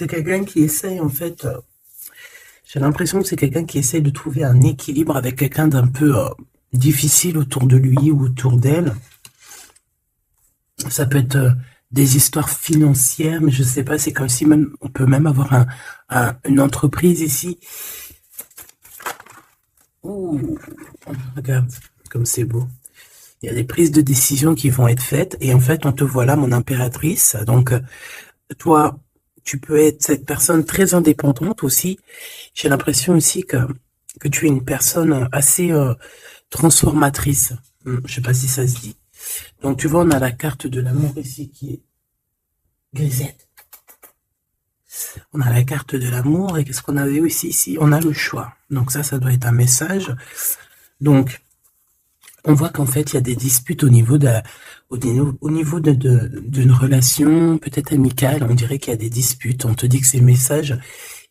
c'est quelqu'un qui essaye, en fait, j'ai l'impression que c'est quelqu'un qui essaye de trouver un équilibre avec quelqu'un d'un peu difficile autour de lui ou autour d'elle. Ça peut être des histoires financières, mais je sais pas, c'est comme si même on peut même avoir une entreprise ici. Ouh, regarde comme c'est beau. Il y a des prises de décision qui vont être faites et en fait on te voit là, mon impératrice. Donc toi, tu peux être cette personne très indépendante aussi. J'ai l'impression aussi que tu es une personne assez transformatrice. Je sais pas si ça se dit. Donc tu vois, on a la carte de l'amour ici qui est grisette. On a la carte de l'amour et qu'est-ce qu'on avait aussi ici? On a le choix. Donc ça doit être un message. Donc on voit qu'en fait il y a des disputes au niveau d'une relation peut-être amicale. On dirait qu'il y a des disputes. On te dit que c'est message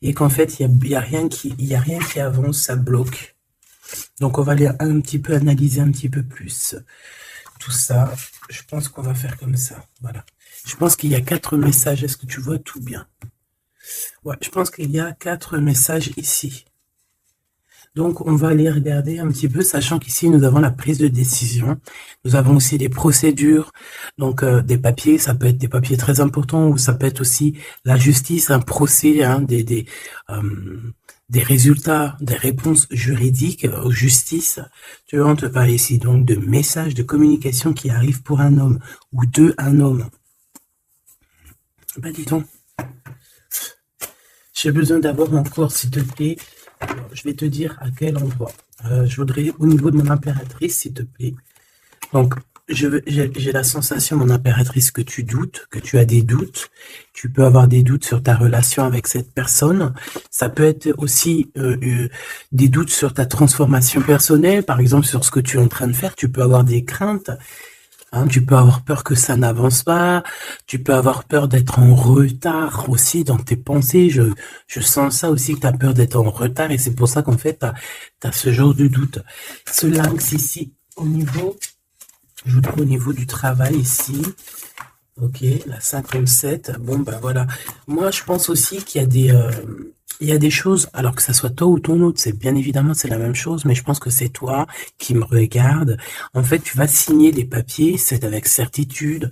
et qu'en fait il y a rien qui avance, ça bloque. Donc on va aller un petit peu analyser un petit peu plus tout ça. Je pense qu'on va faire comme ça. Voilà. Je pense qu'il y a 4 messages. Est-ce que tu vois tout bien? Ouais, je pense qu'il y a 4 messages ici. Donc, on va aller regarder un petit peu, sachant qu'ici, nous avons la prise de décision. Nous avons aussi des procédures, donc des papiers. Ça peut être des papiers très importants ou ça peut être aussi la justice, un procès, hein, des résultats, des réponses juridiques aux justices. Tu vois, on te parle ici donc de messages de communication qui arrivent pour un homme ou de un homme. Ben dis donc, j'ai besoin d'avoir encore, s'il te plaît. Alors, je vais te dire à quel endroit. Je voudrais au niveau de mon impératrice, s'il te plaît. Donc, j'ai la sensation, mon impératrice, que tu doutes, que tu as des doutes. Tu peux avoir des doutes sur ta relation avec cette personne. Ça peut être aussi des doutes sur ta transformation personnelle, par exemple sur ce que tu es en train de faire. Tu peux avoir des craintes. Hein, tu peux avoir peur que ça n'avance pas, tu peux avoir peur d'être en retard aussi dans tes pensées. Je sens ça aussi, que tu as peur d'être en retard et c'est pour ça qu'en fait, tu as ce genre de doute. Ce lynx ici, je trouve au niveau du travail ici. Ok, la 57. Bon, ben voilà. Moi, je pense aussi qu'il y a des choses, alors que ça soit toi ou ton autre, c'est bien évidemment, c'est la même chose, mais je pense que c'est toi qui me regarde. En fait, tu vas signer des papiers, c'est avec certitude.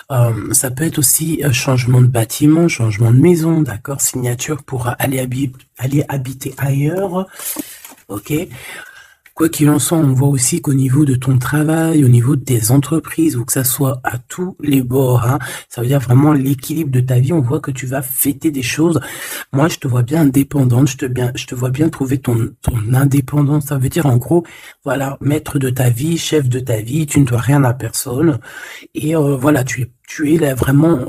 Ça peut être aussi un changement de bâtiment, changement de maison, d'accord, signature pour aller habiter ailleurs. Ok. Quoi qu'il en soit, on voit aussi qu'au niveau de ton travail, au niveau de tes entreprises, ou que ça soit à tous les bords, hein, ça veut dire vraiment l'équilibre de ta vie, on voit que tu vas fêter des choses. Moi, je te vois bien indépendante, je te vois bien trouver ton indépendance. Ça veut dire, en gros, voilà, maître de ta vie, chef de ta vie, tu ne dois rien à personne. Et voilà, tu es là vraiment...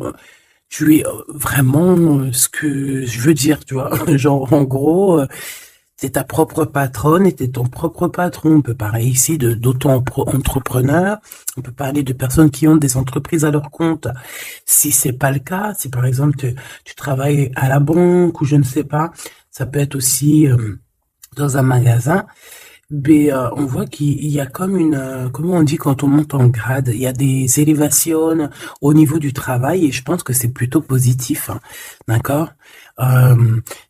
tu es vraiment ce que je veux dire, tu vois. Genre, en gros... t'es ta propre patronne et t'es ton propre patron. On peut parler ici d'auto-entrepreneurs. On peut parler de personnes qui ont des entreprises à leur compte. Si c'est pas le cas, si par exemple tu travailles à la banque ou je ne sais pas, ça peut être aussi dans un magasin. Mais on voit qu'il y a comme comment on dit quand on monte en grade, il y a des élévations au niveau du travail et je pense que c'est plutôt positif, hein, d'accord?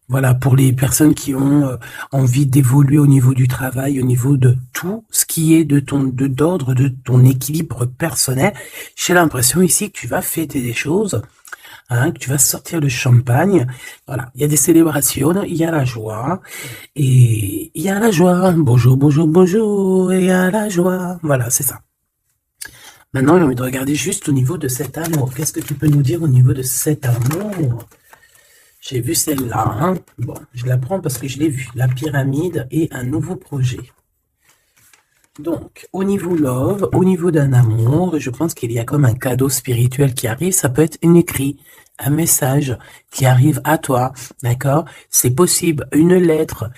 Voilà, pour les personnes qui ont envie d'évoluer au niveau du travail, au niveau de tout ce qui est d'ordre de ton équilibre personnel, j'ai l'impression ici que tu vas fêter des choses. Hein, que tu vas sortir le champagne. Voilà, il y a des célébrations, il y a la joie, et il y a la joie. Bonjour, bonjour, bonjour, et il y a la joie. Voilà, c'est ça. Maintenant, j'ai envie de regarder juste au niveau de cet amour. Qu'est-ce que tu peux nous dire au niveau de cet amour? J'ai vu celle-là. Hein. Bon, je la prends parce que je l'ai vue. La pyramide et un nouveau projet. Donc, au niveau love, au niveau d'un amour, je pense qu'il y a comme un cadeau spirituel qui arrive. Ça peut être un écrit, un message qui arrive à toi, d'accord? C'est possible, une lettre.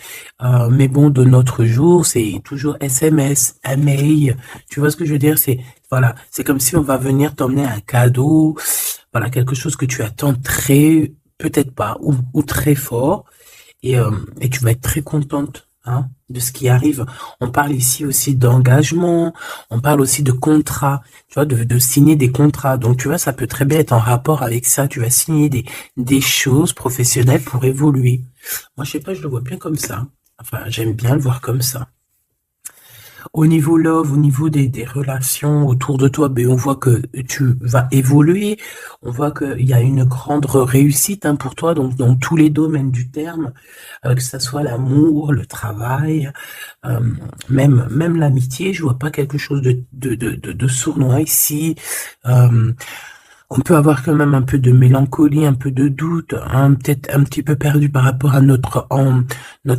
Mais bon, de notre jour, c'est toujours SMS, un mail. Tu vois ce que je veux dire? Voilà, c'est comme si on va venir t'emmener un cadeau. Voilà, quelque chose que tu attends peut-être pas, ou très fort. Et tu vas être très contente. hein, de ce qui arrive. On parle ici aussi d'engagement, on parle aussi de contrat, tu vois, de signer des contrats. Donc, tu vois, ça peut très bien être en rapport avec ça. Tu vas signer des choses professionnelles pour évoluer. Moi, je sais pas, je le vois bien comme ça. Enfin, j'aime bien le voir comme ça. Au niveau love, au niveau des relations autour de toi, ben, on voit que tu vas évoluer, on voit qu'il y a une grande réussite, hein, pour toi, donc dans tous les domaines du terme, que ça soit l'amour, le travail, euh, même l'amitié, je vois pas quelque chose de sournois ici. Euh, on peut avoir quand même un peu de mélancolie, un peu de doute, hein, peut-être un petit peu perdu par rapport à notre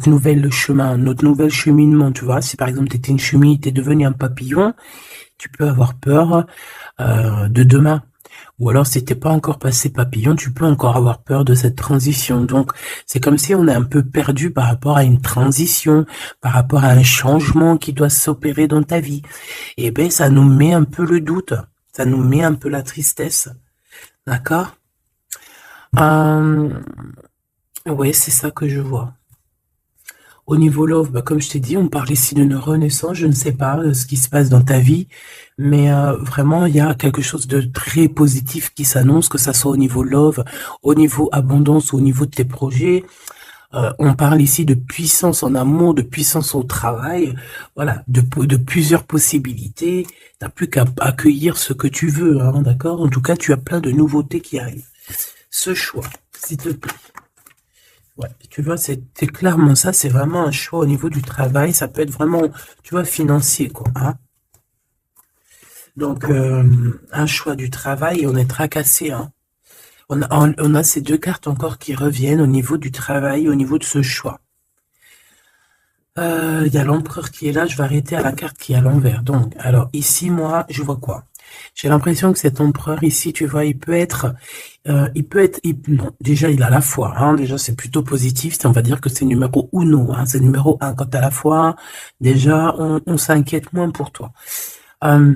nouvel chemin, notre nouvel cheminement, tu vois. Si par exemple tu étais une chenille, tu es devenu un papillon, tu peux avoir peur de demain. Ou alors si t'es pas encore passé papillon, tu peux encore avoir peur de cette transition. Donc c'est comme si on est un peu perdu par rapport à une transition, par rapport à un changement qui doit s'opérer dans ta vie. Et ben ça nous met un peu le doute, ça nous met un peu la tristesse. D'accord? Euh, ouais, c'est ça que je vois. Au niveau love, bah, comme je t'ai dit, on parle ici d'une renaissance. Je ne sais pas ce qui se passe dans ta vie, mais vraiment, il y a quelque chose de très positif qui s'annonce, que ça soit au niveau love, au niveau abondance, au niveau de tes projets. On parle ici de puissance en amour, de puissance au travail, voilà, de plusieurs possibilités. T'as plus qu'à accueillir ce que tu veux, hein, d'accord? En tout cas, tu as plein de nouveautés qui arrivent. Ce choix, s'il te plaît. Ouais, tu vois, c'est clairement ça, c'est vraiment un choix au niveau du travail. Ça peut être vraiment, tu vois, financier, quoi, hein. Donc, un choix du travail, et on est tracassé, hein. On a ces deux cartes encore qui reviennent au niveau du travail, au niveau de ce choix. Il y a l'empereur qui est là, je vais arrêter à la carte qui est à l'envers. Donc, alors ici, moi, je vois quoi? J'ai l'impression que cet empereur ici, tu vois, non, déjà il a la foi, hein, déjà c'est plutôt positif, on va dire que c'est numéro uno, hein, c'est numéro un. Quand t'as la foi, déjà on s'inquiète moins pour toi. Euh,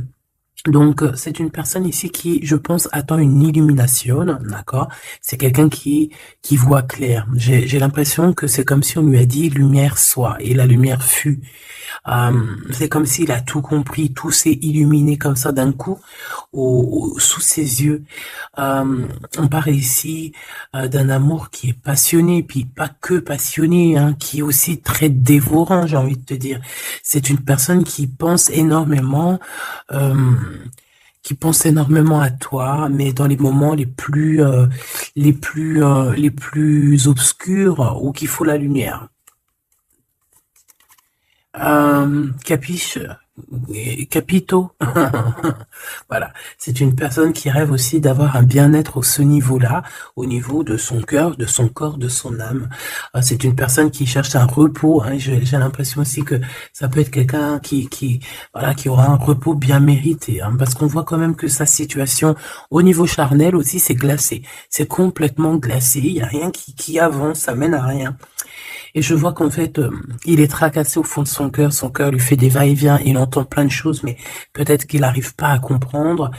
donc, c'est une personne ici qui, je pense, attend une illumination, d'accord? C'est quelqu'un qui voit clair. J'ai l'impression que c'est comme si on lui a dit lumière soit, et la lumière fut. C'est comme s'il a tout compris, tout s'est illuminé comme ça d'un coup, sous ses yeux. On parle ici d'un amour qui est passionné, puis pas que passionné, hein, qui est aussi très dévorant, j'ai envie de te dire. C'est une personne euh, qui pense énormément à toi, mais dans les moments les plus obscurs où qu'il faut la lumière. Capiche, capito. Voilà, c'est une personne qui rêve aussi d'avoir un bien-être au ce niveau-là, au niveau de son cœur, de son corps, de son âme. C'est une personne qui cherche un repos, hein. J'ai l'impression aussi que ça peut être quelqu'un voilà, qui aura un repos bien mérité, hein, parce qu'on voit quand même que sa situation au niveau charnel aussi, c'est glacé. C'est complètement glacé. Il y a rien qui avance, ça mène à rien. Et je vois qu'en fait, il est tracassé au fond de son cœur lui fait des va-et-vient, il entend plein de choses, mais peut-être qu'il n'arrive pas à comprendre.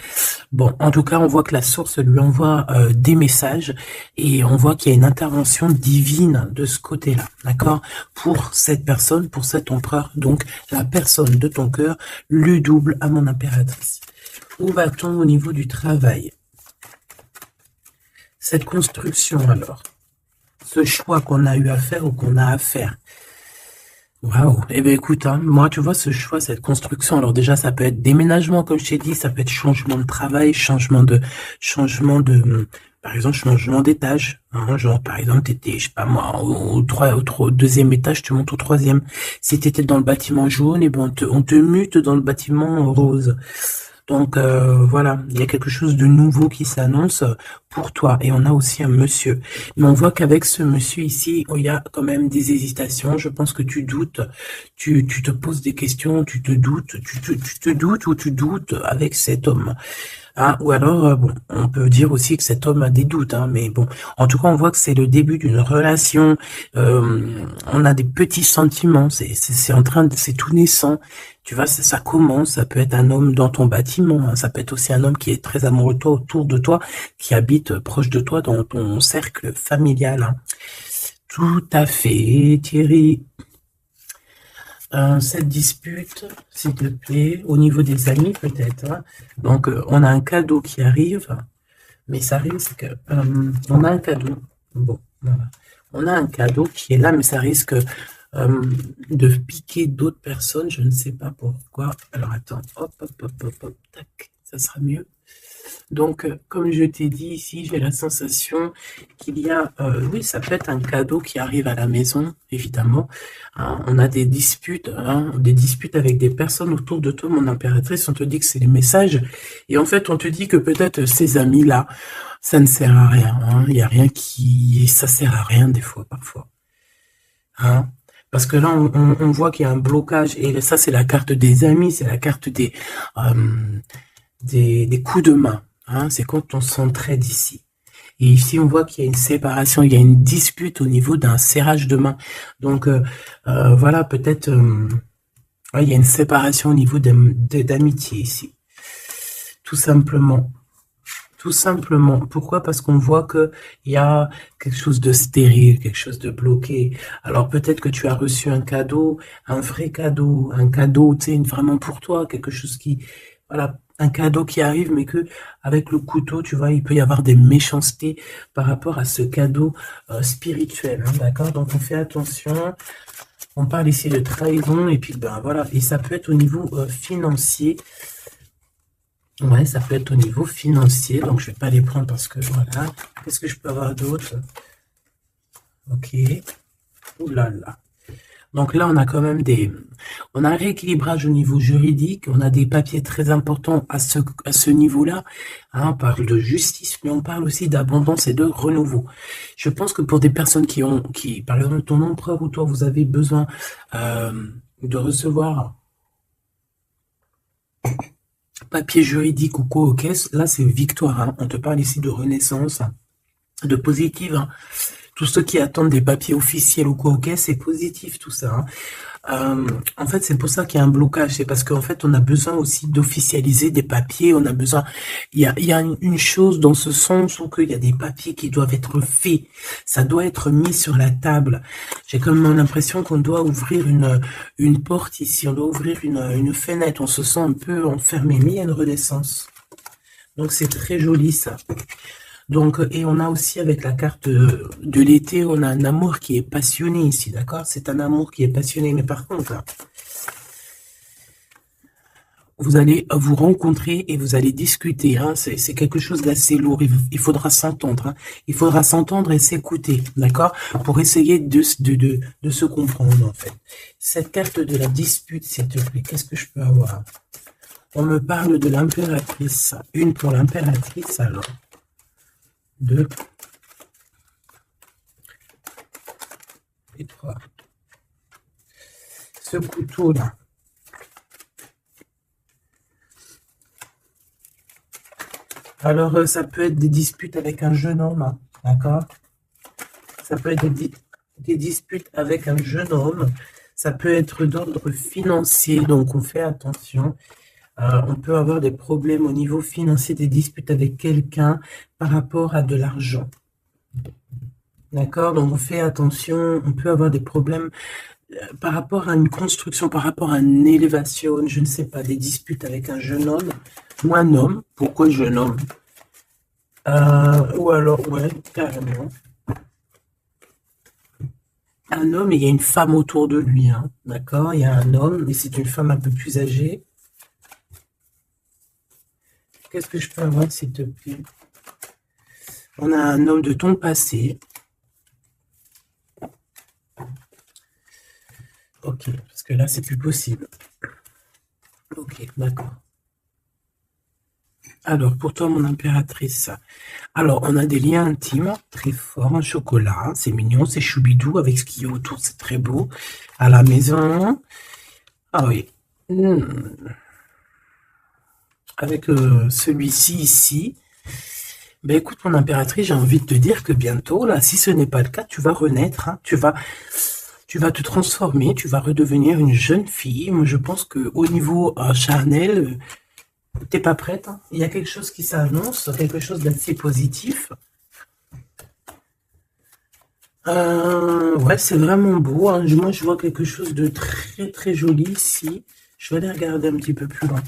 Bon, en tout cas, on voit que la source lui envoie des messages, et on voit qu'il y a une intervention divine de ce côté-là, d'accord? Pour cette personne, pour cet empereur, donc la personne de ton cœur, le double à mon impératrice. Où va-t-on au niveau du travail? Cette construction alors, ce choix qu'on a eu à faire ou qu'on a à faire. Waouh. Eh bien, écoute, hein, moi, tu vois, ce choix, cette construction, alors déjà, ça peut être déménagement, comme je t'ai dit, ça peut être changement de travail, par exemple, changement d'étage, hein, genre, par exemple, t'étais, je sais pas moi, au deuxième étage, tu montes au troisième. Si t'étais dans le bâtiment jaune, eh ben, on te mute dans le bâtiment rose. Donc voilà, il y a quelque chose de nouveau qui s'annonce pour toi. Et on a aussi un monsieur. Mais on voit qu'avec ce monsieur ici, il y a quand même des hésitations. Je pense que tu doutes, tu te poses des questions, tu te doutes, tu te doutes ou tu doutes avec cet homme. Hein, ou alors, bon, on peut dire aussi que cet homme a des doutes, hein, mais bon, en tout cas, on voit que c'est le début d'une relation. On a des petits sentiments, c'est tout naissant. Tu vois, ça commence. Ça peut être un homme dans ton bâtiment, hein, ça peut être aussi un homme qui est très amoureux de toi, autour de toi, qui habite proche de toi dans ton cercle familial, hein. Tout à fait, Thierry. cette dispute, s'il te plaît, au niveau des amis peut-être, hein. Donc, on a un cadeau qui arrive, mais ça risque... on a un cadeau. Bon, voilà. On a un cadeau qui est là, mais ça risque de piquer d'autres personnes. Je ne sais pas pourquoi. Alors, attends. Hop, hop, hop, hop, hop. Tac. Ça sera mieux. Donc, comme je t'ai dit ici, j'ai la sensation qu'il y a, oui, ça peut être un cadeau qui arrive à la maison, évidemment. Hein, on a des disputes avec des personnes autour de toi, mon impératrice. On te dit que c'est les messages. Et en fait, on te dit que peut-être ces amis-là, ça ne sert à rien. Hein, il n'y a rien ça sert à rien des fois, parfois. Hein, parce que là, on voit qu'il y a un blocage. Et ça, c'est la carte des amis, c'est la carte des coups de main. Hein, c'est quand on s'entraide ici. Et ici, on voit qu'il y a une séparation, il y a une dispute au niveau d'un serrage de main. Donc, voilà, peut-être, il y a une séparation au niveau d'amitié ici. Tout simplement. Tout simplement. Pourquoi? Parce qu'on voit qu'il y a quelque chose de stérile, quelque chose de bloqué. Alors, peut-être que tu as reçu un cadeau, un vrai cadeau, un cadeau, tu sais, vraiment pour toi, quelque chose qui... Voilà, un cadeau qui arrive, mais que avec le couteau, tu vois, il peut y avoir des méchancetés par rapport à ce cadeau spirituel, hein, d'accord? Donc on fait attention. On parle ici de trahison et puis ben voilà, et ça peut être au niveau financier. Ouais, ça peut être au niveau financier. Donc je vais pas les prendre parce que voilà. Qu'est-ce que je peux avoir d'autre? Ok. Ouh là là. Donc là, on a quand même on a un rééquilibrage au niveau juridique, on a des papiers très importants à ce niveau-là. Hein, on parle de justice, mais on parle aussi d'abondance et de renouveau. Je pense que pour des personnes par exemple, ton empereur ou toi, vous avez besoin de recevoir papier juridique ou quoi aux caisses, là, c'est victoire. Hein. On te parle ici de renaissance, de positive. Hein. Tous ceux qui attendent des papiers officiels ou quoi, ok, c'est positif tout ça. Hein. En fait, c'est pour ça qu'il y a un blocage. C'est parce qu'en fait, on a besoin aussi d'officialiser des papiers. On a besoin. Il y a une chose dans ce sens où il y a des papiers qui doivent être faits. Ça doit être mis sur la table. J'ai comme l'impression qu'on doit ouvrir une porte ici. On doit ouvrir une fenêtre. On se sent un peu enfermé. Mais il y a une renaissance. Donc, c'est très joli ça. Donc, et on a aussi avec la carte de l'été, on a un amour qui est passionné ici, d'accord? C'est un amour qui est passionné, mais par contre, là, vous allez vous rencontrer et vous allez discuter, hein? C'est quelque chose d'assez lourd, il faudra s'entendre, hein? Il faudra s'entendre et s'écouter, d'accord? Pour essayer de se comprendre, en fait. Cette carte de la dispute, s'il te plaît, qu'est-ce que je peux avoir? On me parle de l'impératrice, une pour l'impératrice, alors. 2 et 3. Ce couteau-là. Alors, ça peut être des disputes avec un jeune homme, hein, d'accord? Ça peut être des disputes avec un jeune homme. Ça peut être d'ordre financier, donc on fait attention. On peut avoir des problèmes au niveau financier, des disputes avec quelqu'un par rapport à de l'argent. D'accord? Donc on fait attention, on peut avoir des problèmes par rapport à une construction, par rapport à une élévation, je ne sais pas, des disputes avec un jeune homme ou un homme. Pourquoi jeune homme? Ou alors, ouais, carrément. Un homme et il y a une femme autour de lui, hein, d'accord? Il y a un homme et c'est une femme un peu plus âgée. Qu'est-ce que je peux avoir, s'il te plaît? On a un homme de ton passé. Ok, parce que là, c'est plus possible. Ok, d'accord. Alors, pour toi, mon impératrice. Alors, on a des liens intimes très forts, un chocolat. C'est mignon, c'est choubidou avec ce qu'il y a autour, c'est très beau. À la maison. Ah oui. Avec celui-ci ici. Ben écoute, mon impératrice, j'ai envie de te dire que bientôt, là, si ce n'est pas le cas, tu vas renaître, hein, tu vas te transformer, tu vas redevenir une jeune fille. Moi, je pense qu'au niveau charnel, t'es pas prête, hein. Il y a quelque chose qui s'annonce, quelque chose d'assez positif. Ouais, c'est vraiment beau, hein. Moi, je vois quelque chose de très, très joli ici. Je vais aller regarder un petit peu plus loin.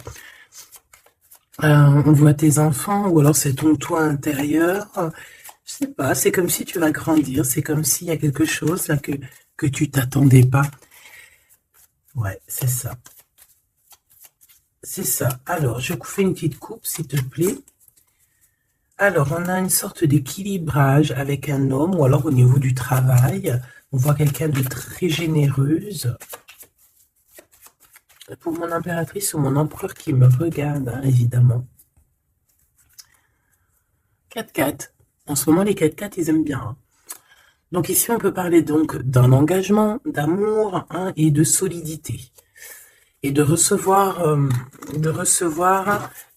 On voit tes enfants, ou alors c'est ton toit intérieur. Je sais pas, c'est comme si tu vas grandir. C'est comme s'il y a quelque chose là que tu t'attendais pas. Ouais, c'est ça. C'est ça. Alors, je vous fais une petite coupe, s'il te plaît. Alors, on a une sorte d'équilibrage avec un homme, ou alors au niveau du travail. On voit quelqu'un de très généreuse. Pour mon impératrice ou mon empereur qui me regarde, hein, évidemment. 4-4. En ce moment, les 4-4, ils aiment bien, hein. Donc ici, on peut parler donc d'un engagement, d'amour, hein, et de solidité. Et de recevoir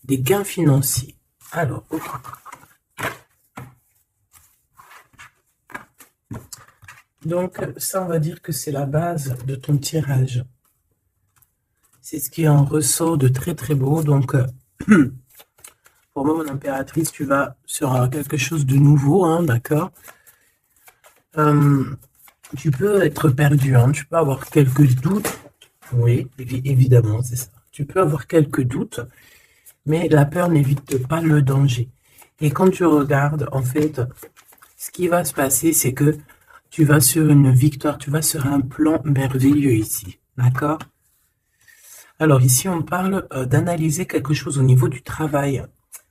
des gains financiers. Alors, ok. Donc, ça, on va dire que c'est la base de ton tirage. C'est ce qui en ressort de très très beau. Donc, pour moi, mon impératrice, tu vas sur quelque chose de nouveau, hein, d'accord. Tu peux être perdu, hein, tu peux avoir quelques doutes. Oui, évidemment, c'est ça. Tu peux avoir quelques doutes, mais la peur n'évite pas le danger. Et quand tu regardes, en fait, ce qui va se passer, c'est que tu vas sur une victoire, tu vas sur un plan merveilleux ici, d'accord? Alors ici, on parle d'analyser quelque chose au niveau du travail,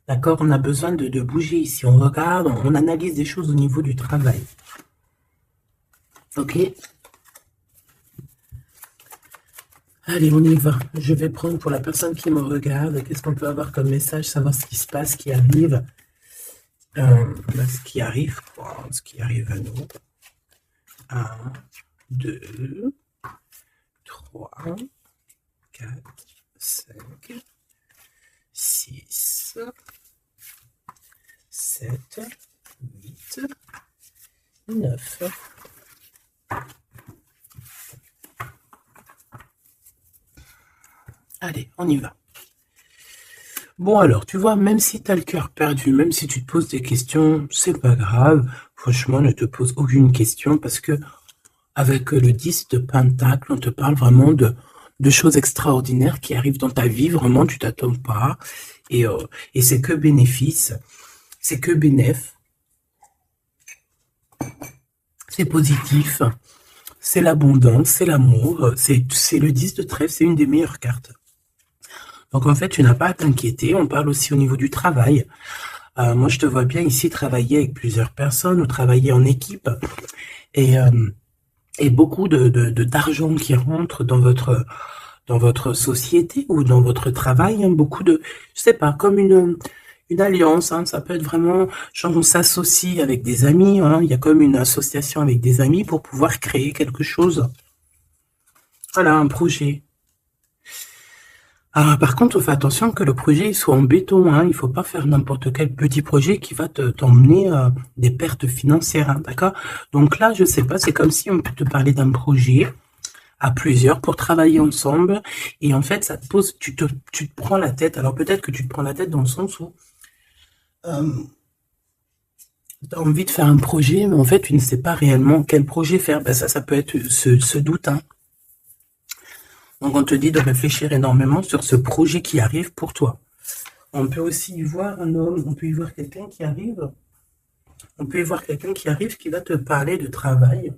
d'accord? On a besoin de bouger ici, on regarde, on analyse des choses au niveau du travail. Ok? Allez, on y va. Je vais prendre pour la personne qui me regarde, qu'est-ce qu'on peut avoir comme message, savoir ce qui se passe, ce qui arrive. Ce qui arrive, quoi, ce qui arrive à nous. 1, 2, 3, 4, 5, 6, 7, 8, 9. Allez, on y va. Bon alors, tu vois, même si tu as le cœur perdu, même si tu te poses des questions, c'est pas grave. Franchement, ne te pose aucune question parce que avec le 10 de Pentacle, on te parle vraiment de choses extraordinaires qui arrivent dans ta vie. Vraiment, tu t'attends pas. Et c'est que bénéfice. C'est que bénéf. C'est positif. C'est l'abondance, c'est l'amour. C'est le 10 de trèfle, c'est une des meilleures cartes. Donc en fait, tu n'as pas à t'inquiéter. On parle aussi au niveau du travail. Moi, je te vois bien ici travailler avec plusieurs personnes ou travailler en équipe. Et beaucoup d'argent qui rentre dans votre société ou dans votre travail. Hein, beaucoup de, je sais pas, comme une alliance. Hein, ça peut être vraiment, genre on s'associe avec des amis. Hein, il y a comme une association avec des amis pour pouvoir créer quelque chose. Voilà, un projet. Par contre, fais attention que le projet soit en béton. Hein. Il ne faut pas faire n'importe quel petit projet qui va t'emmener des pertes financières. Hein, d'accord? Donc là, je sais pas, c'est comme si on peut te parler d'un projet à plusieurs pour travailler ensemble. Et en fait, ça te pose, tu te prends la tête. Alors peut-être que tu te prends la tête dans le sens où tu as envie de faire un projet, mais en fait, tu ne sais pas réellement quel projet faire. Ben ça peut être ce doute. Hein. Donc on te dit de réfléchir énormément sur ce projet qui arrive pour toi. On peut aussi y voir un homme, on peut y voir quelqu'un qui arrive. On peut y voir quelqu'un qui arrive qui va te parler de travail,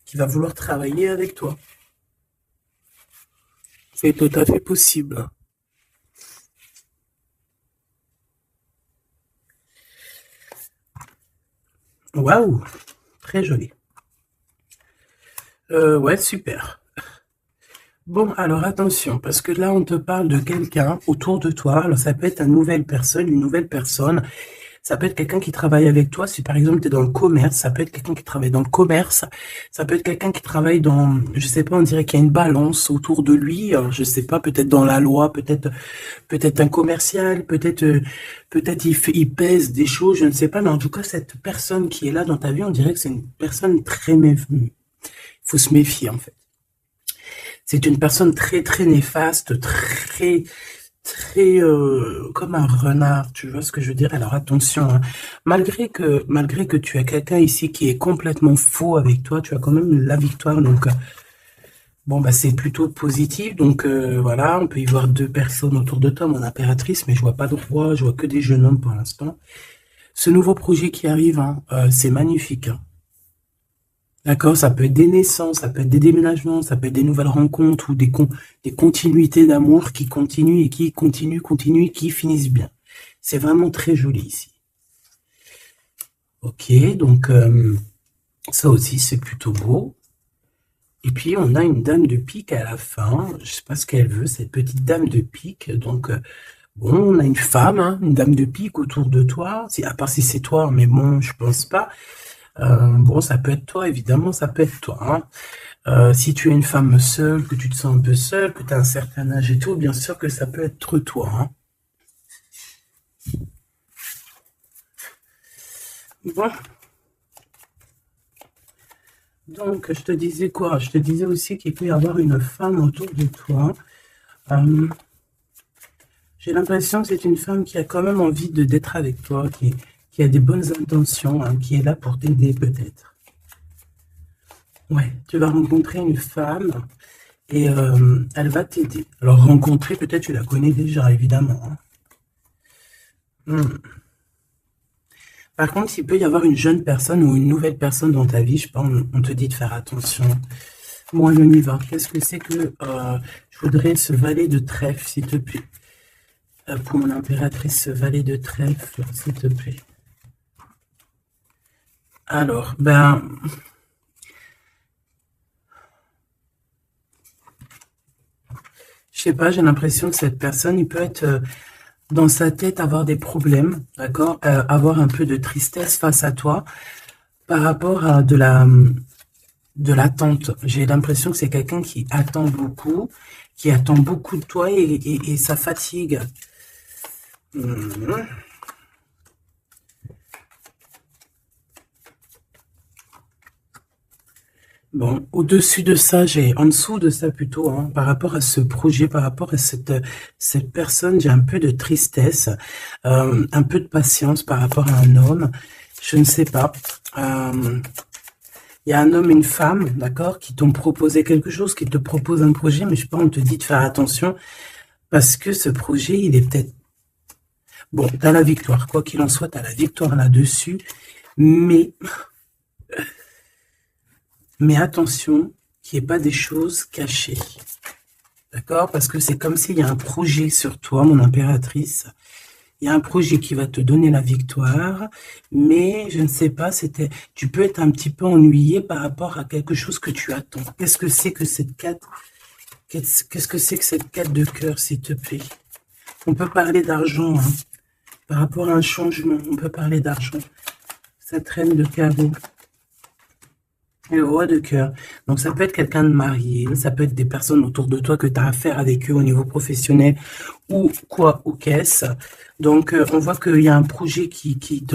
qui va vouloir travailler avec toi. C'est tout à fait possible. Waouh, très joli. Ouais, super. Bon, alors attention, parce que là, on te parle de quelqu'un autour de toi. Alors, ça peut être une nouvelle personne. Ça peut être quelqu'un qui travaille avec toi. Si, par exemple, tu es dans le commerce, ça peut être quelqu'un qui travaille dans le commerce. Ça peut être quelqu'un qui travaille dans, je sais pas, on dirait qu'il y a une balance autour de lui. Je sais pas, peut-être dans la loi, peut-être un commercial, peut-être il pèse des choses, je ne sais pas. Mais en tout cas, cette personne qui est là dans ta vie, on dirait que c'est une personne très il faut se méfier, en fait. C'est une personne très, très néfaste, très, très comme un renard, tu vois ce que je veux dire? Alors attention, hein, malgré que tu as quelqu'un ici qui est complètement faux avec toi, tu as quand même la victoire, donc bon, bah c'est plutôt positif, donc voilà, on peut y voir deux personnes autour de toi, mon impératrice, mais je vois pas de roi, je vois que des jeunes hommes pour l'instant. Ce nouveau projet qui arrive, hein, c'est magnifique, hein. D'accord, ça peut être des naissances, ça peut être des déménagements, ça peut être des nouvelles rencontres ou des continuités d'amour qui continuent et qui continuent et qui finissent bien. C'est vraiment très joli ici. Ok, donc ça aussi c'est plutôt beau. Et puis on a une dame de pique à la fin. Je sais pas ce qu'elle veut, cette petite dame de pique. Donc bon, on a une femme, hein, une dame de pique autour de toi. À part si c'est toi, mais bon, je pense pas. Bon, ça peut être toi, évidemment, ça peut être toi, hein. Si tu es une femme seule, que tu te sens un peu seule, que tu as un certain âge et tout, bien sûr que ça peut être toi, hein. Bon, donc je te disais quoi? Je te disais aussi qu'il peut y avoir une femme autour de toi. Euh, j'ai l'impression que c'est une femme qui a quand même envie d'être avec toi, qui a des bonnes intentions, hein, qui est là pour t'aider peut-être. Ouais, tu vas rencontrer une femme et elle va t'aider. Alors rencontrer, peut-être tu la connais déjà, évidemment, hein. Hmm. Par contre, il peut y avoir une jeune personne ou une nouvelle personne dans ta vie, je sais pas, on te dit de faire attention. Bon, on y va. Qu'est-ce que c'est que je voudrais ce valet de trèfle, s'il te plaît. Pour mon impératrice, ce valet de trèfle, s'il te plaît. Alors, ben, je sais pas, j'ai l'impression que cette personne, il peut être dans sa tête avoir des problèmes, d'accord? Avoir un peu de tristesse face à toi par rapport à de l'attente. J'ai l'impression que c'est quelqu'un qui attend beaucoup, qui attend beaucoup de toi et ça fatigue. Mhm. Bon, au-dessus de ça, en dessous de ça plutôt, hein, par rapport à ce projet, par rapport à cette personne, j'ai un peu de tristesse, un peu de patience par rapport à un homme. Je ne sais pas. Il y a un homme et une femme, d'accord, qui t'ont proposé quelque chose, qui te proposent un projet, mais je sais pas, on te dit de faire attention parce que ce projet, il est peut-être... Bon, tu as la victoire, quoi qu'il en soit, tu as la victoire là-dessus, mais, mais attention qu'il n'y ait pas des choses cachées, d'accord? Parce que c'est comme s'il y a un projet sur toi, mon impératrice. Il y a un projet qui va te donner la victoire, mais je ne sais pas, tu peux être un petit peu ennuyé par rapport à quelque chose que tu attends. Qu'est-ce que c'est que cette quête? Qu'est-ce que c'est que cette quête de cœur, s'il te plaît? On peut parler d'argent, hein. Par rapport à un changement, on peut parler d'argent. Cette reine de carreau et le roi de cœur. Donc ça peut être quelqu'un de marié, ça peut être des personnes autour de toi que tu as affaire avec eux au niveau professionnel ou quoi, ou qu'est-ce. Donc on voit qu'il y a un projet qui est,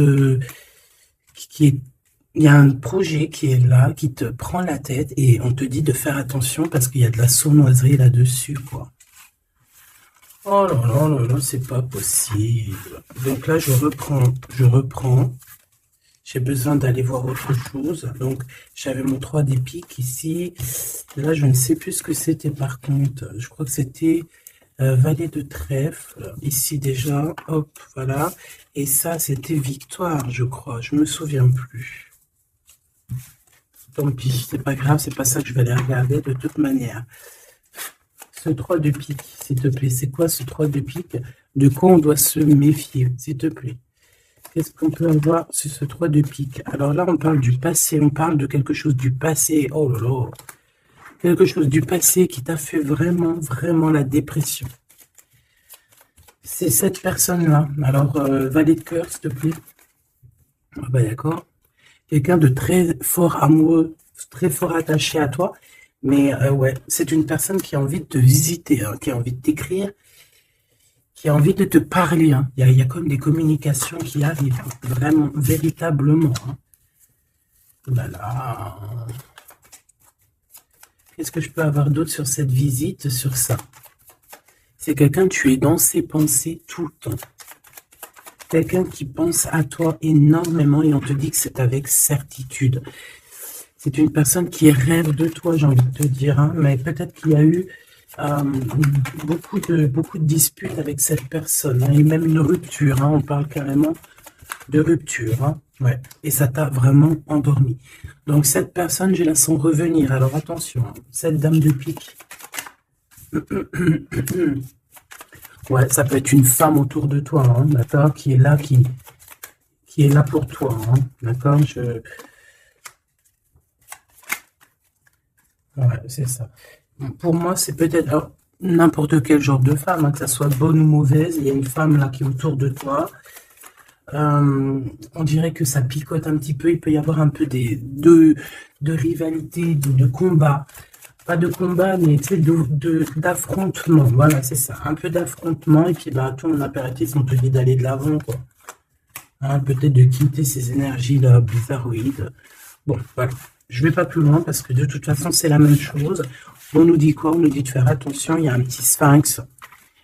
il y a un projet qui est là, qui te prend la tête et on te dit de faire attention parce qu'il y a de la sournoiserie là-dessus, quoi. Oh là là là là, c'est pas possible. Donc là, je reprends. J'ai besoin d'aller voir autre chose. Donc, j'avais mon 3 des piques ici. Là, je ne sais plus ce que c'était par contre. Je crois que c'était valet de trèfle. Ici déjà, hop, voilà. Et ça, c'était victoire, je crois. Je me souviens plus. Tant pis, c'est pas grave, c'est pas ça que je vais aller regarder de toute manière. Ce 3 de pique, s'il te plaît. C'est quoi ce 3 de pique? De quoi on doit se méfier, s'il te plaît? Qu'est-ce qu'on peut avoir sur ce 3 de pique? Alors là, on parle du passé, on parle de quelque chose du passé. Oh là là! Quelque chose du passé qui t'a fait vraiment, vraiment la dépression. C'est cette personne-là. Alors, valet de cœur, s'il te plaît. Ah bah d'accord. Quelqu'un de très fort amoureux, très fort attaché à toi. Mais ouais, c'est une personne qui a envie de te visiter, hein, qui a envie de t'écrire, qui a envie de te parler, hein. Il y a comme des communications qui arrivent, hein, vraiment, véritablement, hein. Voilà. Qu'est-ce que je peux avoir d'autre sur cette visite, sur ça? C'est quelqu'un, tu es dans ses pensées tout le temps. Quelqu'un qui pense à toi énormément et on te dit que c'est avec certitude. C'est une personne qui rêve de toi, j'ai envie de te dire, hein, mais peut-être qu'il y a eu euh, beaucoup de disputes avec cette personne, hein, et même une rupture, hein, on parle carrément de rupture, hein, ouais, et ça t'a vraiment endormi. Donc cette personne, je la sens revenir, alors attention, hein, cette dame de pique, ouais, ça peut être une femme autour de toi, hein, d'accord, qui est là pour toi, hein, d'accord, ouais, c'est ça. Pour moi, c'est peut-être alors, n'importe quel genre de femme, hein, que ça soit bonne ou mauvaise, il y a une femme là qui est autour de toi. On dirait que ça picote un petit peu, il peut y avoir un peu de rivalité, de combat. Pas de combat, mais tu sais, d'affrontement. Voilà, c'est ça. Un peu d'affrontement, et puis bah, toi, mon impératif, on te dit d'aller de l'avant, quoi. Hein, peut-être de quitter ces énergies-là bizarroïdes. Bon, voilà. Je vais pas plus loin parce que de toute façon, c'est la même chose. On nous dit quoi? On nous dit de faire attention. Il y a un petit sphinx,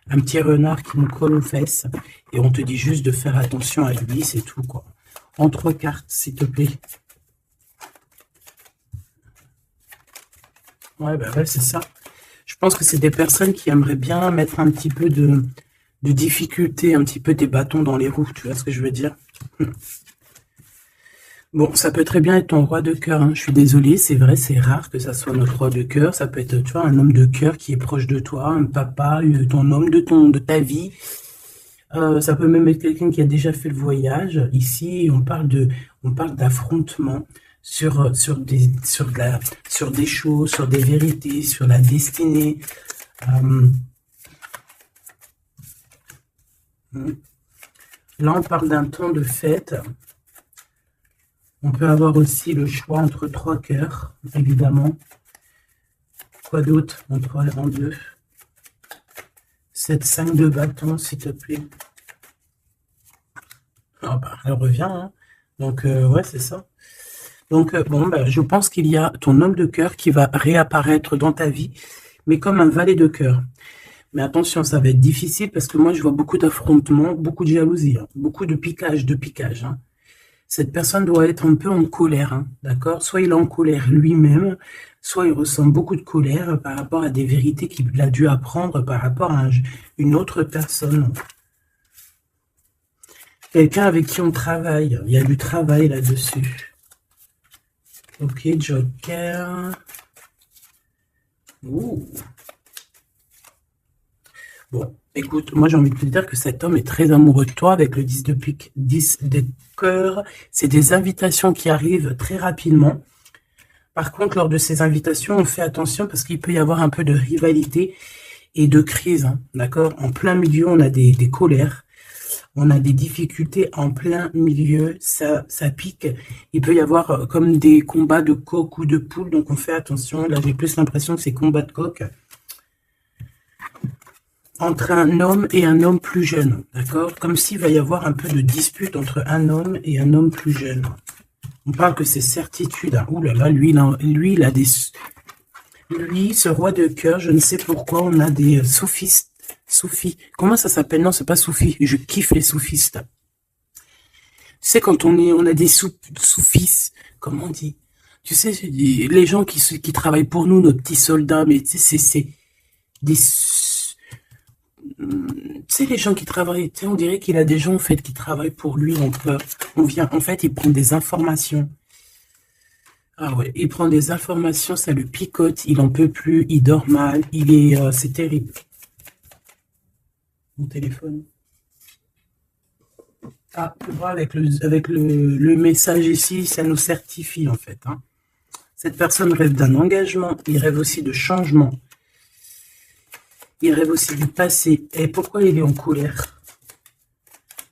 un petit renard qui nous colle aux fesses. Et on te dit juste de faire attention à lui, c'est tout, quoi. En 3 cartes, s'il te plaît. Ouais, bah ouais, c'est ça. Je pense que c'est des personnes qui aimeraient bien mettre un petit peu de difficulté, un petit peu des bâtons dans les roues. Tu vois ce que je veux dire? Bon, ça peut très bien être ton roi de cœur, hein. Je suis désolée, c'est vrai, c'est rare que ça soit notre roi de cœur. Ça peut être, tu vois, un homme de cœur qui est proche de toi, un papa, ton homme de ta vie. Ça peut même être quelqu'un qui a déjà fait le voyage. Ici, on parle d'affrontement sur des choses, sur des vérités, sur la destinée. Euh, Là, on parle d'un temps de fête. On peut avoir aussi le choix entre 3 cœurs, évidemment. Quoi d'autre? En deux. 7, 5 de bâton, s'il te plaît. Ah bah, elle revient, hein. Donc, ouais, c'est ça. Donc, bon, bah, je pense qu'il y a ton homme de cœur qui va réapparaître dans ta vie, mais comme un valet de cœur. Mais attention, ça va être difficile parce que moi, je vois beaucoup d'affrontements, beaucoup de jalousie, hein, beaucoup de piquage, hein. Cette personne doit être un peu en colère, hein, d'accord? Soit il est en colère lui-même, soit il ressent beaucoup de colère par rapport à des vérités qu'il a dû apprendre par rapport à une autre personne. Quelqu'un avec qui on travaille. Il y a du travail là-dessus. Ok, Joker. Ouh. Bon, écoute, moi j'ai envie de te dire que cet homme est très amoureux de toi avec le 10 de pique, 10 de cœur. C'est des invitations qui arrivent très rapidement. Par contre, lors de ces invitations, on fait attention parce qu'il peut y avoir un peu de rivalité et de crise, hein, d'accord? En plein milieu, on a des colères, on a des difficultés en plein milieu, ça pique. Il peut y avoir comme des combats de coq ou de poule, donc on fait attention. Là, j'ai plus l'impression que c'est combat de coq entre un homme et un homme plus jeune, d'accord? Comme s'il va y avoir un peu de dispute entre un homme et un homme plus jeune. On parle que c'est certitude. Hein. Ouh là là, lui, il a des... Lui, ce roi de cœur, je ne sais pourquoi, on a des soufistes. Soufis. Comment ça s'appelle? Non, c'est pas soufis. Je kiffe les soufistes. Tu sais, quand on a des soufis, comment on dit? Tu sais, les gens qui travaillent pour nous, nos petits soldats, mais tu sais, c'est des... Tu sais, les gens qui travaillent, tu sais, on dirait qu'il a des gens, en fait, qui travaillent pour lui, on vient, en fait, il prend des informations. Ah ouais, il prend des informations, ça le picote, il en peut plus, il dort mal, c'est terrible. Mon téléphone. Ah, tu vois, avec le message ici, ça nous certifie, en fait, hein. Cette personne rêve d'un engagement, il rêve aussi de changement. Il rêve aussi du passé. Et pourquoi il est en colère?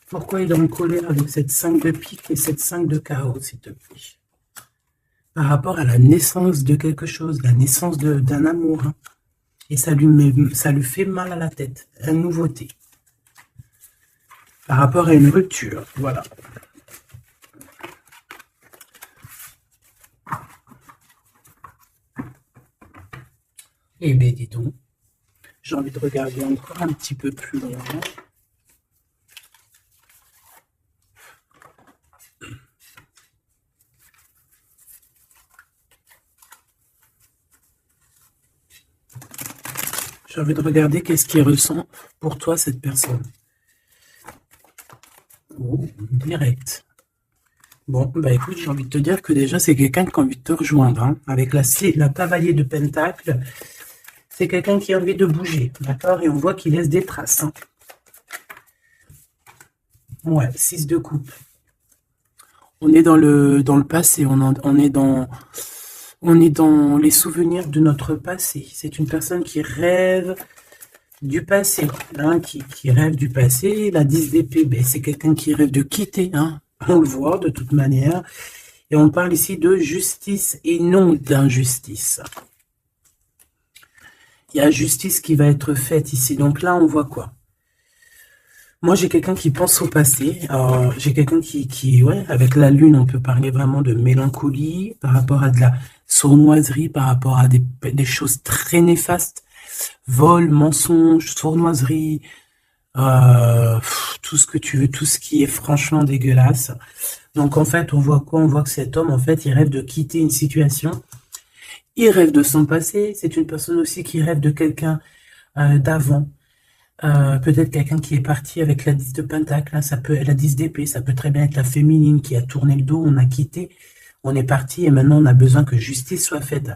Pourquoi il est en colère avec cette 5 de pique et cette 5 de carreau, s'il te plaît? Par rapport à la naissance de quelque chose, la naissance d'un amour, hein. Et ça lui fait mal à la tête, une nouveauté. Par rapport à une rupture, voilà. Eh bien, dis donc. J'ai envie de regarder encore un petit peu plus loin. J'ai envie de regarder qu'est-ce qui ressent pour toi cette personne. Oh, direct. Bon, bah écoute, j'ai envie de te dire que déjà, c'est quelqu'un qui a envie de te rejoindre. Hein. Avec la cavalier de Pentacle, c'est quelqu'un qui a envie de bouger, d'accord? Et on voit qu'il laisse des traces. Hein. Ouais, 6 de coupe. On est dans le passé, on est dans les souvenirs de notre passé. C'est une personne qui rêve du passé, hein, qui rêve du passé. La 10 d'épée, ben, c'est quelqu'un qui rêve de quitter, hein. On le voit de toute manière. Et on parle ici de justice et non d'injustice. Il y a justice qui va être faite ici. Donc là, on voit quoi? Moi, j'ai quelqu'un qui pense au passé. J'ai quelqu'un ouais, avec la lune, on peut parler vraiment de mélancolie par rapport à de la sournoiserie, par rapport à des choses très néfastes. Vol, mensonge, sournoiserie, tout ce que tu veux, tout ce qui est franchement dégueulasse. Donc, en fait, on voit quoi? On voit que cet homme, en fait, il rêve de quitter une situation. Il rêve de son passé. C'est une personne aussi qui rêve de quelqu'un d'avant. Peut-être quelqu'un qui est parti avec la 10 de Pentacle, hein, ça peut la 10 d'épée, ça peut très bien être la féminine qui a tourné le dos, on a quitté, on est parti et maintenant on a besoin que justice soit faite.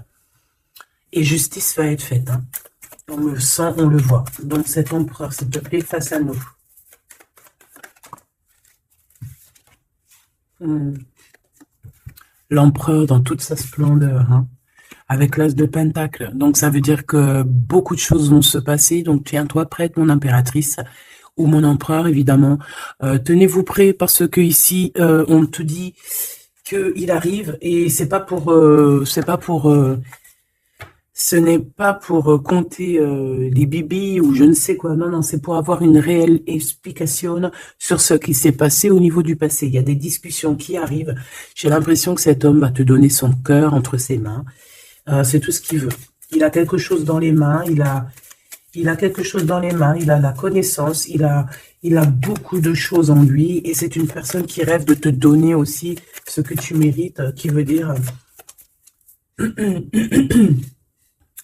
Et justice va être faite. Hein. On le sent, on le voit. Donc cet empereur, s'il te plaît, face à nous. L'empereur dans toute sa splendeur. Hein. Avec l'as de Pentacle. Donc, ça veut dire que beaucoup de choses vont se passer. Donc, tiens-toi prête, mon impératrice, ou mon empereur, évidemment. Tenez-vous prêts parce que ici, on te dit qu'il arrive et ce n'est pas pour compter les bibis ou je ne sais quoi. Non, non, c'est pour avoir une réelle explication sur ce qui s'est passé au niveau du passé. Il y a des discussions qui arrivent. J'ai l'impression que cet homme va te donner son cœur entre ses mains. C'est tout ce qu'il veut. Il a quelque chose dans les mains, il a quelque chose dans les mains, il a la connaissance, il a beaucoup de choses en lui, et c'est une personne qui rêve de te donner aussi ce que tu mérites, qui veut dire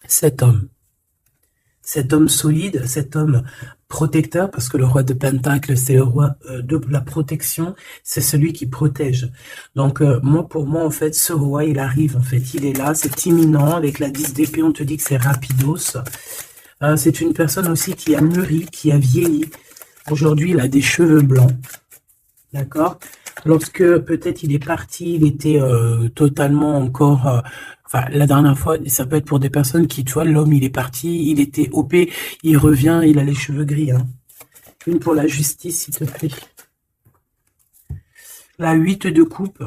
cet homme solide, cet homme protecteur, parce que le roi de Pentacle, c'est le roi de la protection, c'est celui qui protège. Donc, pour moi, en fait, ce roi, il arrive, en fait, il est là, c'est imminent, avec la 10 d'épée, on te dit que c'est rapidos. C'est une personne aussi qui a mûri, qui a vieilli. Aujourd'hui, il a des cheveux blancs, d'accord? Lorsque peut-être il est parti, il était totalement encore... Enfin, la dernière fois, ça peut être pour des personnes qui, tu vois, l'homme, il est parti, il était OP, il revient, il a les cheveux gris. Hein. Une pour la justice, s'il te plaît. La 8 de coupe,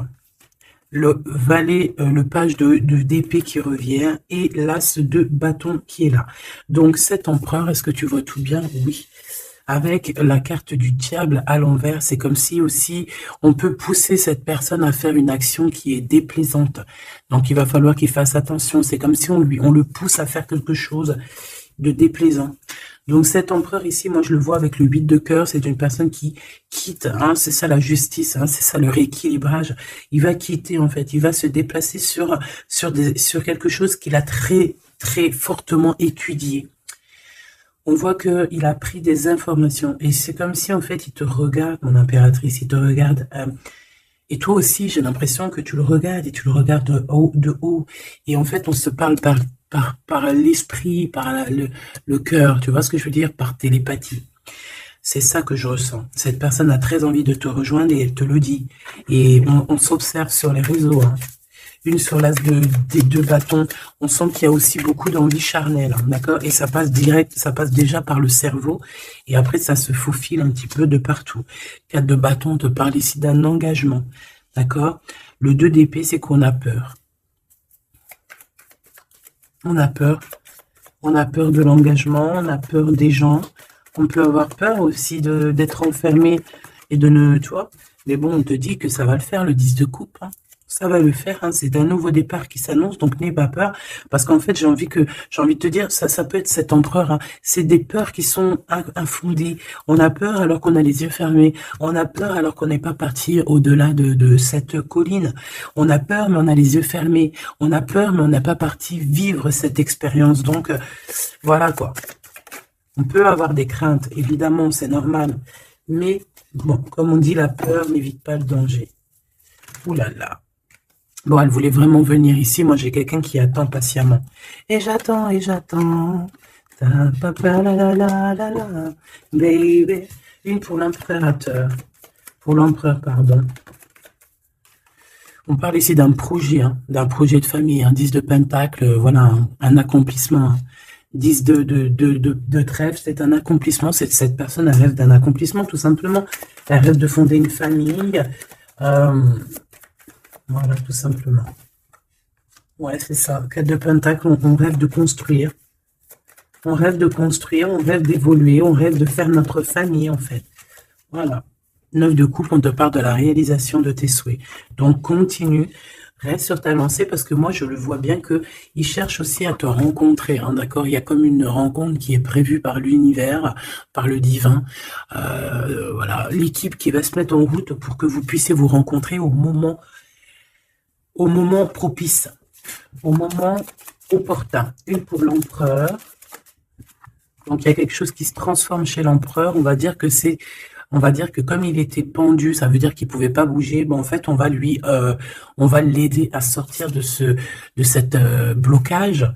le valet, le page d'épée qui revient et l'as de bâton qui est là. Donc, cet empereur, est-ce que tu vois tout bien? Oui. Avec la carte du diable à l'envers, c'est comme si aussi on peut pousser cette personne à faire une action qui est déplaisante. Donc il va falloir qu'il fasse attention. C'est comme si on le pousse à faire quelque chose de déplaisant. Donc cet empereur ici, moi je le vois avec le 8 de cœur, c'est une personne qui quitte, hein, c'est ça la justice, hein, c'est ça le rééquilibrage. Il va quitter en fait, il va se déplacer sur quelque chose qu'il a très très fortement étudié. On voit qu'il a pris des informations. Et c'est comme si, en fait, il te regarde, mon impératrice, il te regarde. Et toi aussi, j'ai l'impression que tu le regardes et tu le regardes de haut. Et en fait, on se parle par l'esprit, par le cœur. Tu vois ce que je veux dire? Par télépathie. C'est ça que je ressens. Cette personne a très envie de te rejoindre et elle te le dit. Et on s'observe sur les réseaux, hein. Une sur l'as des 2 bâtons, on sent qu'il y a aussi beaucoup d'envie charnelle, hein, d'accord? Et ça passe direct, ça passe déjà par le cerveau, et après ça se faufile un petit peu de partout. 4 de bâton, on te parle ici d'un engagement, d'accord? Le 2 d'épée, c'est qu'on a peur. On a peur de l'engagement, on a peur des gens, on peut avoir peur aussi d'être enfermé et de ne, tu vois? Mais bon, on te dit que ça va le faire, le 10 de coupe, hein. Ça va le faire, hein, c'est un nouveau départ qui s'annonce, donc n'aie pas peur, parce qu'en fait, j'ai envie de te dire, ça peut être cet empereur, hein, c'est des peurs qui sont infondées. On a peur alors qu'on a les yeux fermés. On a peur alors qu'on n'est pas parti au-delà de cette colline. On a peur, mais on a les yeux fermés. On a peur, mais on n'a pas parti vivre cette expérience. Donc, voilà quoi. On peut avoir des craintes, évidemment, c'est normal. Mais, bon, comme on dit, la peur n'évite pas le danger. Ouh là là. Bon, elle voulait vraiment venir ici. Moi, j'ai quelqu'un qui attend patiemment. Et j'attends, et j'attends. Ta pa pa la la la la la. Baby. Une pour l'impérateur. Pour l'empereur, pardon. On parle ici d'un projet, hein, d'un projet de famille. Un 10 de pentacle, voilà, un accomplissement. 10 de trèfle, c'est un accomplissement. Cette personne, elle rêve d'un accomplissement, tout simplement. Elle rêve de fonder une famille. Voilà, tout simplement. Ouais, c'est ça. 4 de pentacle, on rêve de construire. On rêve de construire, on rêve d'évoluer, on rêve de faire notre famille, en fait. Voilà. 9 de coupe, on te parle de la réalisation de tes souhaits. Donc, continue. Reste sur ta lancée parce que moi, je le vois bien que il cherche aussi à te rencontrer. Hein, d'accord? Il y a comme une rencontre qui est prévue par l'univers, par le divin. Voilà, l'équipe qui va se mettre en route pour que vous puissiez vous rencontrer au moment propice, au moment opportun. Une pour l'empereur. Donc, il y a quelque chose qui se transforme chez l'empereur. On va dire que comme il était pendu, ça veut dire qu'il pouvait pas bouger. Bon, en fait, on va l'aider à sortir de cette blocage.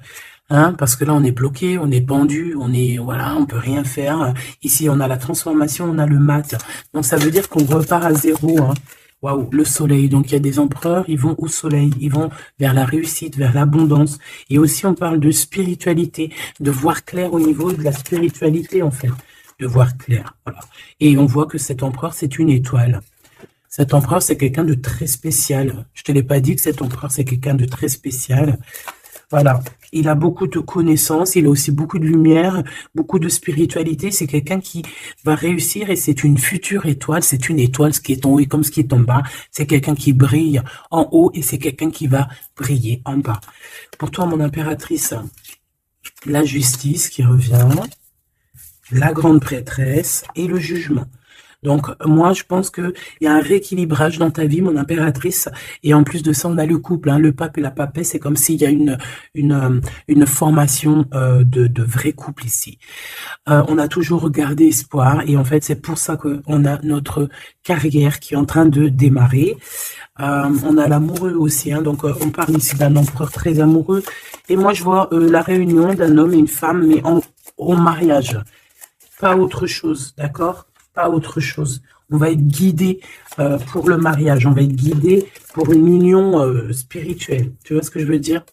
Hein, parce que là, on est bloqué, on est pendu, voilà, on peut rien faire. Ici, on a la transformation, on a le mat. Donc, ça veut dire qu'on repart à zéro. Hein. Waouh, le soleil. Donc, il y a des empereurs, ils vont au soleil, ils vont vers la réussite, vers l'abondance. Et aussi, on parle de spiritualité, de voir clair au niveau de la spiritualité, en fait. De voir clair, voilà. Et on voit que cet empereur, c'est une étoile. Cet empereur, c'est quelqu'un de très spécial. Je te l'ai pas dit que cet empereur, c'est quelqu'un de très spécial. Voilà. Il a beaucoup de connaissances, il a aussi beaucoup de lumière, beaucoup de spiritualité. C'est quelqu'un qui va réussir et c'est une future étoile. C'est une étoile, ce qui est en haut et comme ce qui est en bas. C'est quelqu'un qui brille en haut et c'est quelqu'un qui va briller en bas. Pour toi, mon impératrice, la justice qui revient, la grande prêtresse et le jugement. Donc, moi, je pense qu'il y a un rééquilibrage dans ta vie, mon impératrice. Et en plus de ça, on a le couple, hein, le pape et la papesse. C'est comme s'il y a une formation de vrai couple ici. On a toujours gardé espoir. Et en fait, c'est pour ça qu'on a notre carrière qui est en train de démarrer. On a l'amoureux aussi. Hein, donc, on parle ici d'un empereur très amoureux. Et moi, je vois la réunion d'un homme et une femme, mais en mariage. Pas autre chose, d'accord? Pas autre chose. On va être guidé pour le mariage. On va être guidé pour une union spirituelle. Tu vois ce que je veux dire?